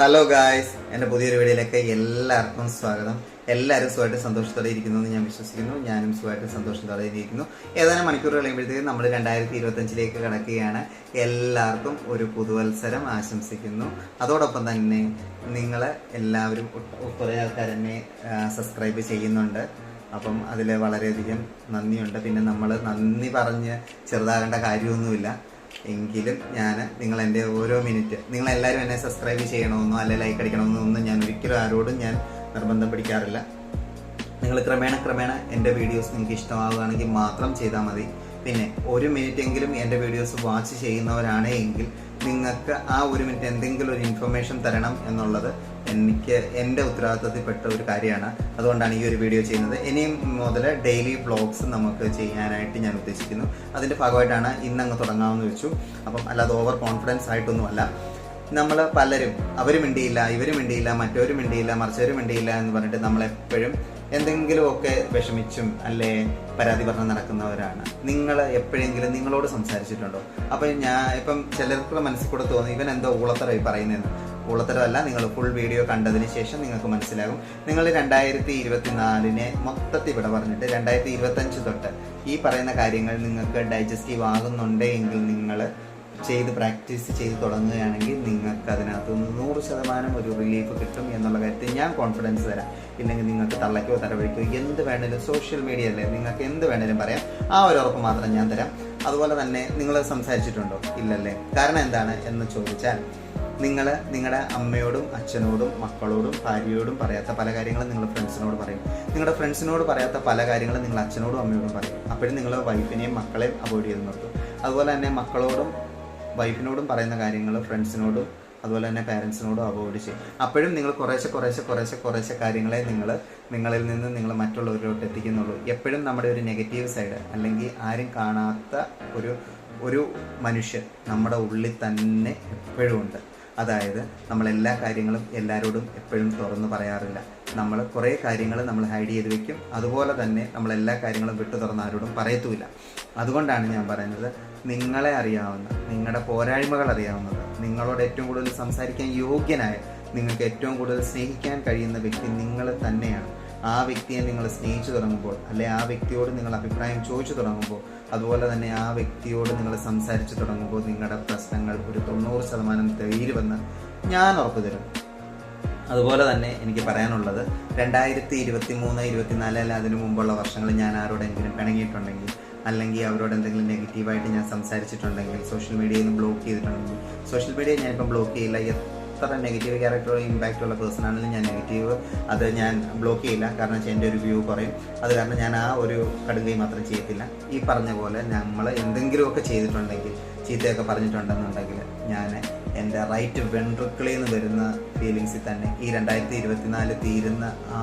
Hello guys, എൻ്റെ പുതിയൊരു വീഡിയോയിലേക്ക് എല്ലാവർക്കും സ്വാഗതം. എല്ലാവരും സുഖമായിട്ട് സന്തോഷത്തോടെ ഇരിക്കുന്നു എന്ന് ഞാൻ വിശ്വസിക്കുന്നു. ഞാനും സുഖമായിട്ട് സന്തോഷത്തോടെ ഇരിക്കുന്നു. ഏതാനും മണിക്കൂർ കഴിയുമ്പോഴത്തേക്കും നമ്മൾ 2025 കടക്കുകയാണ്. എല്ലാവർക്കും ഒരു പുതുവത്സരം ആശംസിക്കുന്നു. അതോടൊപ്പം തന്നെ നിങ്ങൾ എല്ലാവരും കുറേ ആൾക്കാർ എന്നെ സബ്സ്ക്രൈബ് ചെയ്യുന്നുണ്ട്. അപ്പം അതിൽ വളരെയധികം നന്ദിയുണ്ട്. പിന്നെ നമ്മൾ നന്ദി പറഞ്ഞ് ചെറുതാകേണ്ട കാര്യമൊന്നുമില്ല. എങ്കിലും നിങ്ങൾ എൻ്റെ ഓരോ മിനിറ്റ് നിങ്ങളെല്ലാവരും എന്നെ സബ്സ്ക്രൈബ് ചെയ്യണമെന്നോ അല്ലെ ലൈക്ക് അടിക്കണമെന്നോ ഒന്നും ഞാൻ ഒരിക്കലും ആരോടും ഞാൻ നിർബന്ധം പിടിക്കാറില്ല. നിങ്ങൾ ക്രമേണ എൻ്റെ വീഡിയോസ് നിങ്ങൾക്ക് ഇഷ്ടമാവുകയാണെങ്കിൽ മാത്രം ചെയ്താൽ മതി. പിന്നെ ഒരു മിനിറ്റ് എങ്കിലും എൻ്റെ വീഡിയോസ് വാച്ച് ചെയ്യുന്നവരാണ് എങ്കിൽ നിങ്ങൾക്ക് ആ ഒരു മിനിറ്റ് എന്തെങ്കിലും ഒരു ഇൻഫർമേഷൻ തരണം എന്നുള്ളത് എനിക്ക് എൻ്റെ ഉത്തരവാദിത്തത്തിൽപ്പെട്ട ഒരു കാര്യമാണ്. അതുകൊണ്ടാണ് ഈ ഒരു വീഡിയോ ചെയ്യുന്നത്. ഇനിയും മുതൽ ഡെയിലി വ്ളോഗ്സ് നമുക്ക് ചെയ്യാനായിട്ട് ഞാൻ ഉദ്ദേശിക്കുന്നു. അതിൻ്റെ ഭാഗമായിട്ടാണ് ഇന്നങ്ങ് തുടങ്ങാമെന്ന് വെച്ചു. അപ്പം അല്ലാതെ ഓവർ കോൺഫിഡൻസ് ആയിട്ടൊന്നുമല്ല. നമ്മൾ പലരും അവരും മിണ്ടിയില്ല, ഇവരും മിണ്ടിയില്ല, മറ്റവരും മിണ്ടിയില്ല, മറിച്ചവരും മിണ്ടിയില്ല എന്ന് പറഞ്ഞിട്ട് നമ്മളെപ്പോഴും എന്തെങ്കിലുമൊക്കെ വിഷമിച്ചും അല്ലേ പരാതി പറഞ്ഞ് നടക്കുന്നവരാണ്. നിങ്ങൾ എപ്പോഴെങ്കിലും നിങ്ങളോട് സംസാരിച്ചിട്ടുണ്ടോ? അപ്പം ഇപ്പം ചിലർക്ക് മനസ്സിൽ കൂടെ തോന്നി ഇവൻ എന്തോ ഊളത്തരമായി പറയുന്നതെന്ന്. ഊളത്തരമല്ല, നിങ്ങൾ ഫുൾ വീഡിയോ കണ്ടതിന് ശേഷം നിങ്ങൾക്ക് മനസ്സിലാകും. നിങ്ങൾ 2024 മൊത്തത്തിൽ ഇവിടെ പറഞ്ഞിട്ട് 2025 തൊട്ട് ഈ പറയുന്ന കാര്യങ്ങൾ നിങ്ങൾക്ക് ഡൈജസ്റ്റീവ് ആകുന്നുണ്ടെങ്കിൽ നിങ്ങൾ പ്രാക്ടീസ് ചെയ്ത് തുടങ്ങുകയാണെങ്കിൽ നിങ്ങൾക്ക് അതിനകത്ത് 100% ഒരു റിലീഫ് കിട്ടും എന്നുള്ള കാര്യത്തിൽ ഞാൻ കോൺഫിഡൻസ് തരാം. ഇല്ലെങ്കിൽ നിങ്ങൾക്ക് തള്ളയ്ക്കോ തലവഴിക്കോ എന്ത് വേണേലും സോഷ്യൽ മീഡിയയിലെ നിങ്ങൾക്ക് എന്ത് വേണേലും പറയാം. ആ ഒരു ഉറപ്പ് മാത്രം ഞാൻ തരാം. അതുപോലെ തന്നെ നിങ്ങൾ സംസാരിച്ചിട്ടുണ്ടോ? ഇല്ലല്ലേ. കാരണം എന്താണ് എന്ന് ചോദിച്ചാൽ, നിങ്ങൾ നിങ്ങളുടെ അമ്മയോടും അച്ഛനോടും മക്കളോടും ഭാര്യയോടും പറയാത്ത പല കാര്യങ്ങളും നിങ്ങൾ ഫ്രണ്ട്സിനോട് പറയും. നിങ്ങളുടെ ഫ്രണ്ട്സിനോട് പറയാത്ത പല കാര്യങ്ങളും നിങ്ങൾ അച്ഛനോടും അമ്മയോടും പറയും. അപ്പോഴും നിങ്ങൾ വൈഫിനെയും മക്കളെയും അവോയ്ഡ് ചെയ്ത് നിർത്തും. അതുപോലെ തന്നെ മക്കളോടും വൈഫിനോടും പറയുന്ന കാര്യങ്ങൾ ഫ്രണ്ട്സിനോടും അതുപോലെ തന്നെ പാരൻസിനോടും അവോയ്ഡ് ചെയ്യും. അപ്പോഴും നിങ്ങൾ കുറേശ്ശെ കാര്യങ്ങളെ നിങ്ങളിൽ നിന്ന് നിങ്ങൾ മറ്റുള്ളവരിലോട്ട് എത്തിക്കുന്നുള്ളൂ. എപ്പോഴും നമ്മുടെ ഒരു നെഗറ്റീവ് സൈഡ് അല്ലെങ്കിൽ ആരും കാണാത്ത ഒരു മനുഷ്യൻ നമ്മുടെ ഉള്ളിൽ തന്നെ എപ്പോഴും ഉണ്ട്. അതായത് നമ്മളെല്ലാ കാര്യങ്ങളും എല്ലാവരോടും എപ്പോഴും തുറന്ന് പറയാറില്ല. നമ്മൾ കുറേ കാര്യങ്ങൾ നമ്മൾ ഹൈഡ് ചെയ്ത് വെക്കും. അതുപോലെ തന്നെ നമ്മളെല്ലാ കാര്യങ്ങളും വിട്ടു തുറന്ന് ആരോടും പറയത്തുമില്ല. അതുകൊണ്ടാണ് ഞാൻ പറയുന്നത്, നിങ്ങളെ അറിയാവുന്ന, നിങ്ങളുടെ പോരായ്മകൾ അറിയാവുന്നത്, നിങ്ങളോട് ഏറ്റവും കൂടുതൽ സംസാരിക്കാൻ യോഗ്യനായ, നിങ്ങൾക്ക് ഏറ്റവും കൂടുതൽ സ്നേഹിക്കാൻ കഴിയുന്ന വ്യക്തി നിങ്ങൾ തന്നെയാണ്. ആ വ്യക്തിയെ നിങ്ങൾ സ്നേഹിച്ചു തുടങ്ങുമ്പോൾ, അല്ലെ ആ വ്യക്തിയോട് നിങ്ങൾ അഭിപ്രായം ചോദിച്ചു തുടങ്ങുമ്പോൾ, അതുപോലെ തന്നെ ആ വ്യക്തിയോട് നിങ്ങൾ സംസാരിച്ചു തുടങ്ങുമ്പോൾ നിങ്ങളുടെ പ്രശ്നങ്ങൾ ഒരു 90% തീരുമെന്ന് ഞാൻ ഉറപ്പു തരും. അതുപോലെ തന്നെ എനിക്ക് പറയാനുള്ളത്, 2023, 2024 അല്ല അതിനു മുമ്പുള്ള വർഷങ്ങളിൽ ഞാൻ ആരോടെങ്കിലും പിണങ്ങിയിട്ടുണ്ടെങ്കിൽ അല്ലെങ്കിൽ അവരോട് എന്തെങ്കിലും നെഗറ്റീവായിട്ട് ഞാൻ സംസാരിച്ചിട്ടുണ്ടെങ്കിൽ, സോഷ്യൽ മീഡിയയിൽ നിന്ന് ബ്ലോക്ക് ചെയ്തിട്ടുണ്ടെങ്കിൽ, സോഷ്യൽ മീഡിയ ഞാനിപ്പം ബ്ലോക്ക് ചെയ്യില്ല. എത്ര നെഗറ്റീവ് ക്യാരക്ടറോ ഇമ്പാക്റ്റ് ഉള്ള പേഴ്സൺ ആണെങ്കിലും ഞാൻ നെഗറ്റീവ് അത് ഞാൻ ബ്ലോക്ക് ചെയ്യില്ല. കാരണം വെച്ചാൽ എൻ്റെ ഒരു വ്യൂ കുറയും. അത് കാരണം ഞാൻ ആ ഒരു കടുകൈ മാത്രം ചെയ്യത്തില്ല. ഈ പറഞ്ഞ പോലെ നമ്മൾ എന്തെങ്കിലുമൊക്കെ ചെയ്തിട്ടുണ്ടെങ്കിൽ, ചീത്തയൊക്കെ പറഞ്ഞിട്ടുണ്ടെന്നുണ്ടെങ്കിൽ, ഞാൻ എൻ്റെ റൈറ്റ് വെൻട്രിക്കിളിൽ നിന്ന് വരുന്ന ഫീലിങ്സിൽ തന്നെ ഈ 2024 തീരുന്ന ആ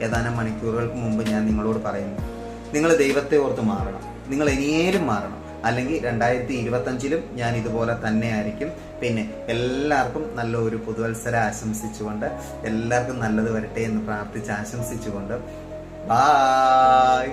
ഏതാനും മണിക്കൂറുകൾക്ക് മുമ്പ് ഞാൻ നിങ്ങളോട് പറയുന്നു, നിങ്ങൾ ദൈവത്തെ ഓർത്ത് മാറണം. നിങ്ങൾ ഇനിയേലും മാറണം. അല്ലെങ്കിൽ 2025 ഞാൻ ഇതുപോലെ തന്നെ ആയിരിക്കും. പിന്നെ എല്ലാവർക്കും നല്ല ഒരു പുതുവത്സരം ആശംസിച്ചുകൊണ്ട്, എല്ലാവർക്കും നല്ലത് വരട്ടെ എന്ന് പ്രാർത്ഥിച്ച് ആശംസിച്ചുകൊണ്ട്, ബായ്.